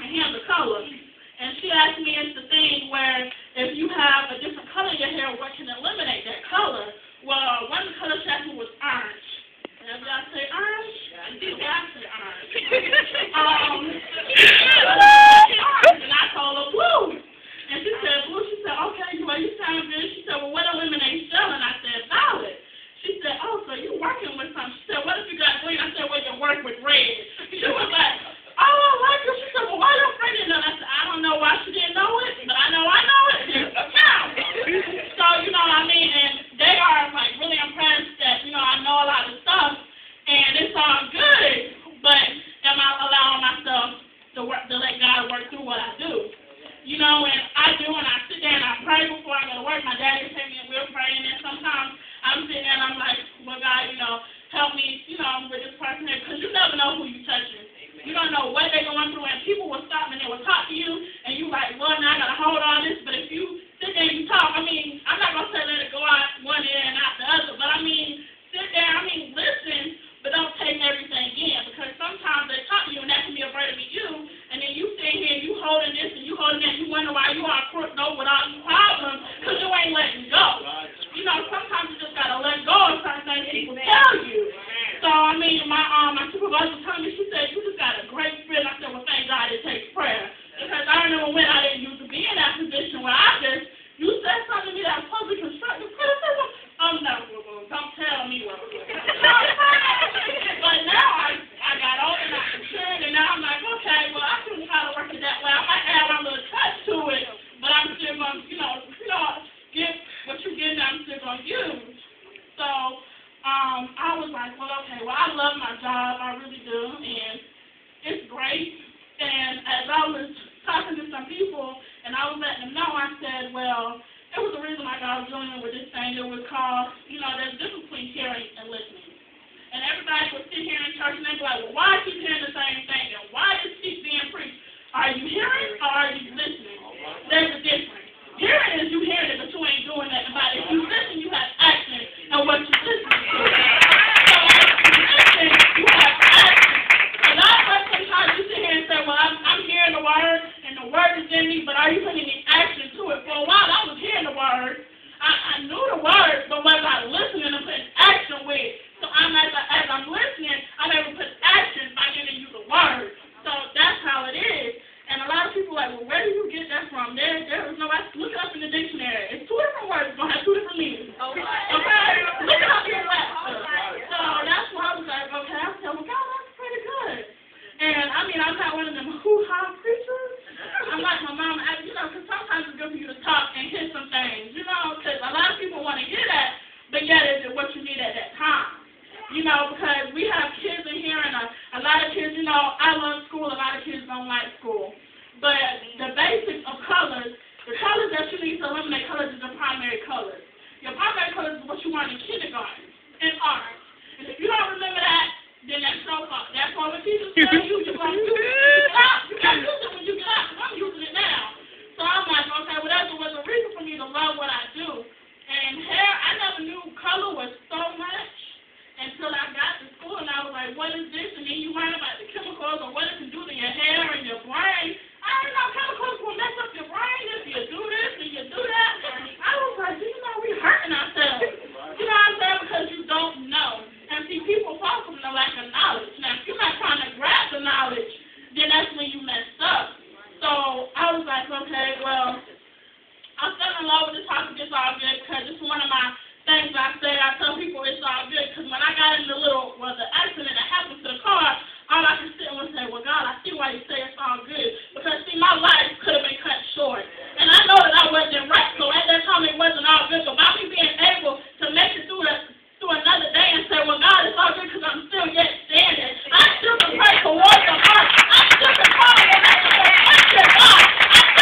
can handle color. And she asked me, it's the thing where if you have a different color in your hair, what can eliminate that color? Well, one of the colors she asked me was orange. And y'all say orange? Yeah, I said orange. And I told her blue. And she said blue. She said, okay, well, you sound good. She said, well, what eliminates yellow? And I said violet. She said, oh, so you working with something. She said, what if you got green? I said, well, you work with red. She was like, oh, I like it. She said, well, why your friend didn't know? I said, I don't know why she didn't know it, but I know it. So, you know what I mean? And they are, like, really impressed that, you know, I know a lot of stuff, and it's all good, but am I allowing myself to let God work through what I do? You know, and I do, and I sit there and I pray before I go to work. My daddy take me and we're praying, and sometimes I'm sitting there and I'm like, well, God, you know, help me, you know, with this person here, because you never know who you're touching. You don't know what they're going through, and people will stop and they will talk to you, and you like, well, now I got to hold on this, but if you sit there and you talk, I mean, I'm not going to say let it go out one ear and out the other, but I mean, sit there, I mean, listen, but don't take everything in, because sometimes they talk to you, and that can be a burden to you, and then you sit here and you holding this and you holding that, and you wonder why you are crooked over with all these problems, because you ain't letting go. You know, sometimes you just got to let go of certain things people tell you. So, I mean, my supervisor told me, she said, you just got a great spirit. I said, well, thank God it takes prayer. Because I remember when I didn't used to be in that position where I just, you said something to me that was public constructive criticism. No, don't tell me what to do. But now I got old and I matured, and now I'm like, okay, well, I can try to work it that way. I might add my little touch to it, but I'm still going to, you know, give what you're getting, I'm still going to use. So, I was like, well, okay, well, I love my job, I really do, and it's great. And as I was talking to some people, and I was letting them know, I said, well, it was the reason I got joined with this thing. It was called, you know, there's a difference between hearing and listening. And everybody would sit here in church and they'd be like, well, why I keep hearing the same thing? And why is it being preached? Are you hearing or are you listening? There's a difference. Hearing is you hearing it, but you ain't doing nothing about it. If you listen, you have action and what you listen to. So if you listen, you have action. A lot of us sometimes you sit here and say, well, I'm hearing the word, and the word is in me, but are you putting any action to it? For a while, I was hearing the word. I knew the word, but was I listening and putting action with it? So as I'm listening, I'm able to put action by giving you the word. So that's how it is. And a lot of people are like, well, where do you get that from? There is no, look it up in the dictionary. It's two different words. It's going to have two different meanings. Okay? Look it up in the So that's why I was like, okay, I said, well, God, that's pretty good. And, I mean, I'm not one of them hoo-ha preachers. I'm like my mom, you know, because sometimes it's good for you to talk and hit some things, you know, because a lot of people want to hear that, but yet is it what you need at that time? You know, because we have kids in here, and a lot of kids, you know, I love school, a lot of kids don't like school. But the basics of colors, the colors that you need to eliminate colors is the primary colors. Your primary colors is what you learn in kindergarten, in art. And if you don't remember that, then that's your fault. That's why when teachers tell you, you're going to use it. You got to use it when you get out, because I'm using it now. So I'm like, okay, well, that was a reason for me to love what I do. And hair, I never knew color was so much until I got to school, and I was like, what is this? And then you learn about the chemicals and what it can do to your hair and your brain. I didn't know chemicals will mess up your brain if you do this and you do that. I was like, you know, we're hurting ourselves. You know what I'm saying? Because you don't know. And see, people fall from the lack of knowledge. Now, if you're not trying to grab the knowledge, then that's when you messed up. So I was like, okay, well, I'm still in love with this topic. It's all good because it's one of my things I say. I tell people it's all good because when I got in the accident that happened to the car, all I could sit and say, well, God, I see why you say it's all good. Because, see, my life could have been cut short. And I know that I wasn't right. So at that time, it wasn't all good. But by me being able to make it through another day and say, well, God, it's all good because I'm still yet standing. I still can pray towards the heart. I still can call on the name of God. I still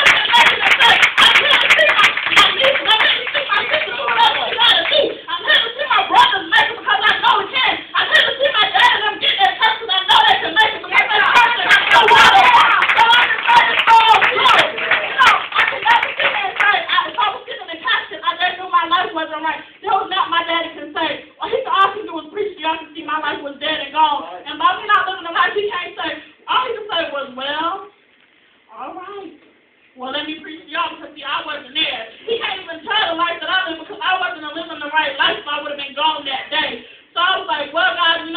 can make it and say, I'm here to see my niece. I'm here to see my sister do whatever she got to see. I'm here to see my brothers make it because I know we can. I'm here to see my dad and them get their church because I know they can make it because they're church and I know why they are. So I'm Well, let me preach to y'all because, see, I wasn't there. He can't even tell the life that I lived because I wasn't living the right life, so I would have been gone that day. So I was like, well, God, and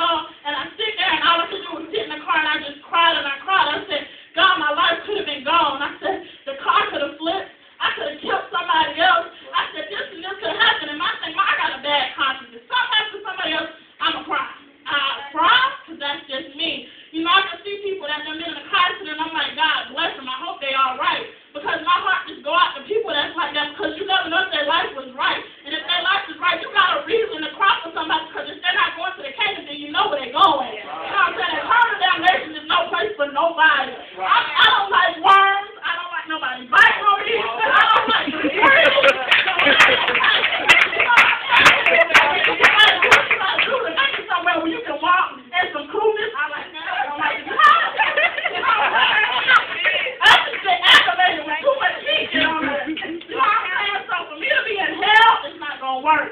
I sit there, and all I could do was sit in the car, and I just cried, and I cried. I said, God, my life could have been gone. I said, the car could have flipped. I could have killed somebody else. I said, this and this could have happened. And my thing, I got a bad conscience. If something happens to somebody else, I'm going to cry. I cry because that's just me. I can see people that have been in a car accident, and I'm like, God bless them. I hope they all right. Because my heart just go out to people that's like that because you never know if their life was right. And if their life is right, you got a reason to cry for somebody because if they're not going to the kingdom, then you know where they're going. You know what I'm saying? Eternal damnation is no place for nobody. I don't like worms. I don't like nobody biting on me. I don't like the somewhere where you can walk and some coolness. I like that. I don't like the I just get aggravated with too much heat on it. You know what I'm saying? So for me to be in hell, it's not going to work.